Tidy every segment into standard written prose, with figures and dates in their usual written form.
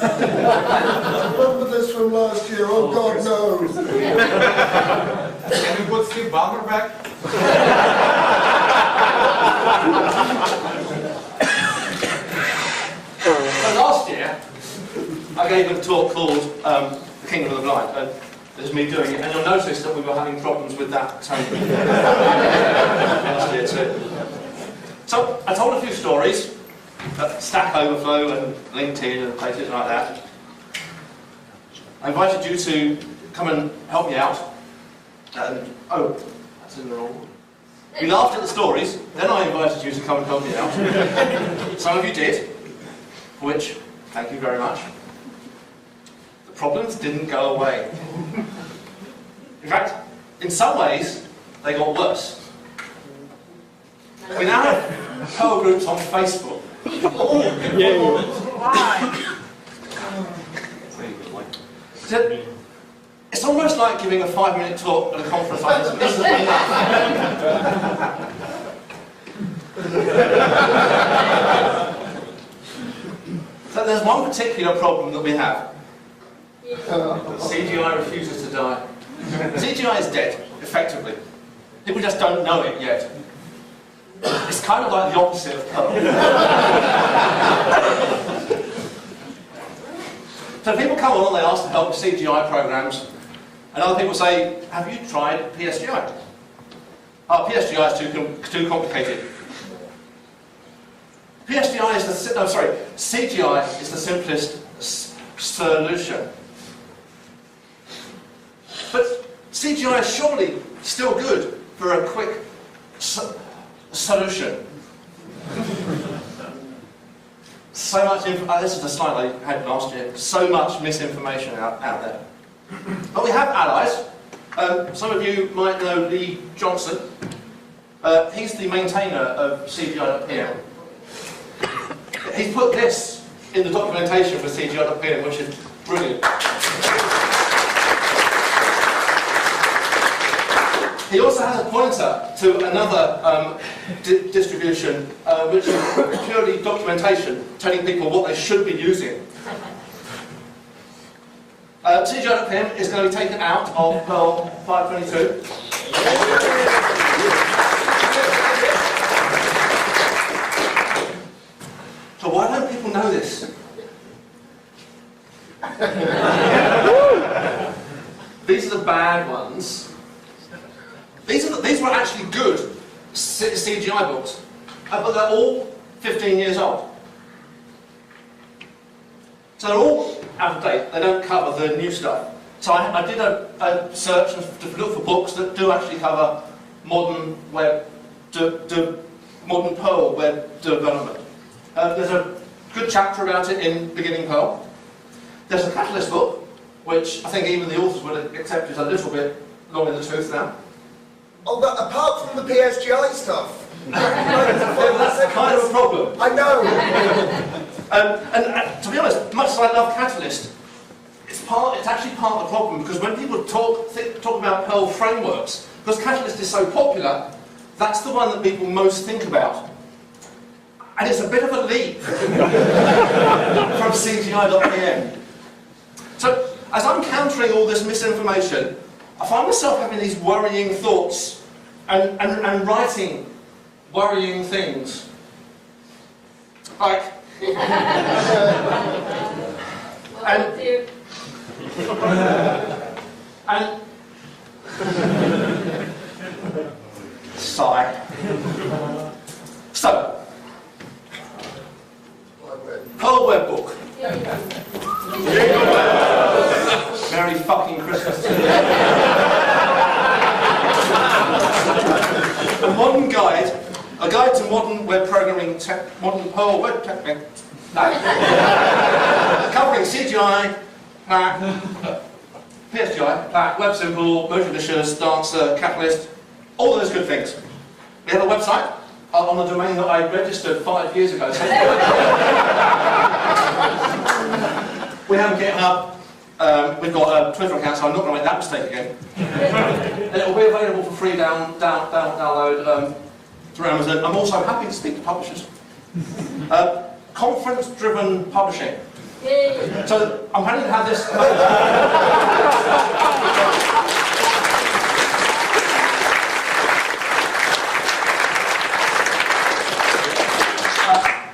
Remember this from last year? Oh, God knows. Can we put Steve Ballmer back? So last year, I gave a talk called The Kingdom of the Blind. This is me doing it, and you'll notice that we were having problems with that last year too. So I told a few stories, Stack Overflow and LinkedIn and places like that. I invited you to come and help me out. Oh, that's in the wrong one. You laughed at the stories, then I invited you to come and help me out. Some of you did, for which, thank you very much. The problems didn't go away. In fact, in some ways, they got worse. We now have Perl groups on Facebook. It's almost like giving a 5-minute talk at a conference like this. This is enough. So there's one particular problem that we have. CGI refuses to die. CGI is dead, effectively. People just don't know it yet. It's kind of like the opposite of Perl. So people come on and they ask to help with CGI programs, and other people say, have you tried PSGI? Oh, PSGI is too complicated. PSGI is the, no, sorry, CGI is the simplest solution. But CGI is surely still good for a quick solution. So much this is the slide I had last year. So much misinformation out there. But we have allies. Some of you might know Lee Johnson. He's the maintainer of CGI.pm. He's put this in the documentation for CGI.pm, which is brilliant. He also has a pointer to another distribution, which is purely documentation, telling people what they should be using. CGI.pm is going to be taken out of Perl 522. So why don't people know this? These are the bad ones. These were actually good CGI books, but they're all 15 years old. So they're all out of date. They don't cover the new stuff. So I did a search to look for books that do actually cover modern web, modern Perl web development. There's a good chapter about it in Beginning Perl. There's a Catalyst book, which I think even the authors would accept is a little bit long in the tooth now. Oh, but apart from the PSGI stuff. That's kind of a problem. I know. And to be honest, much as I love Catalyst, it's actually part of the problem, because when people talk about Perl frameworks, because Catalyst is so popular, that's the one that people most think about. And it's a bit of a leap from CGI.pm. So, as I'm countering all this misinformation, I find myself having these worrying thoughts and writing worrying things. Like, and sigh. So, Perl web book. Merry fucking Christmas. A modern guide, a guide to modern web programming, modern Perl web technique. No. Covering CGI, PSGI, WebSimple, Motionlicious, Dancer, Catalyst, all those good things. We have a website on the domain that I registered 5 years ago. We have a GitHub. We've got a Twitter account, so I'm not going to make that mistake again. And it will be available for free download through Amazon. I'm also happy to speak to publishers. Conference-driven publishing. So I'm planning to have this.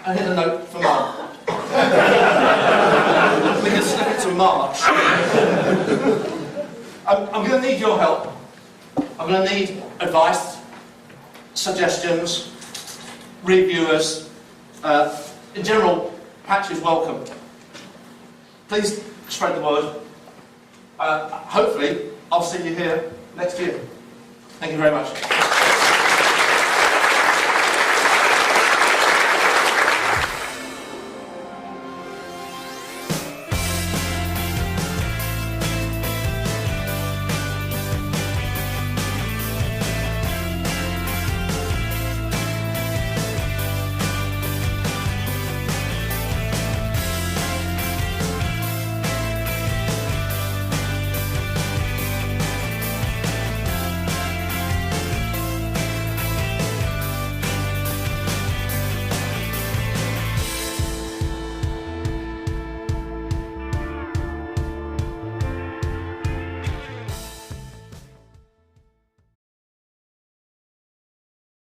And here's a note for Mum. We can slip it to March. I'm going to need your help. I'm going to need advice, suggestions, reviewers. In general, patch is welcome. Please spread the word. Hopefully, I'll see you here next year. Thank you very much.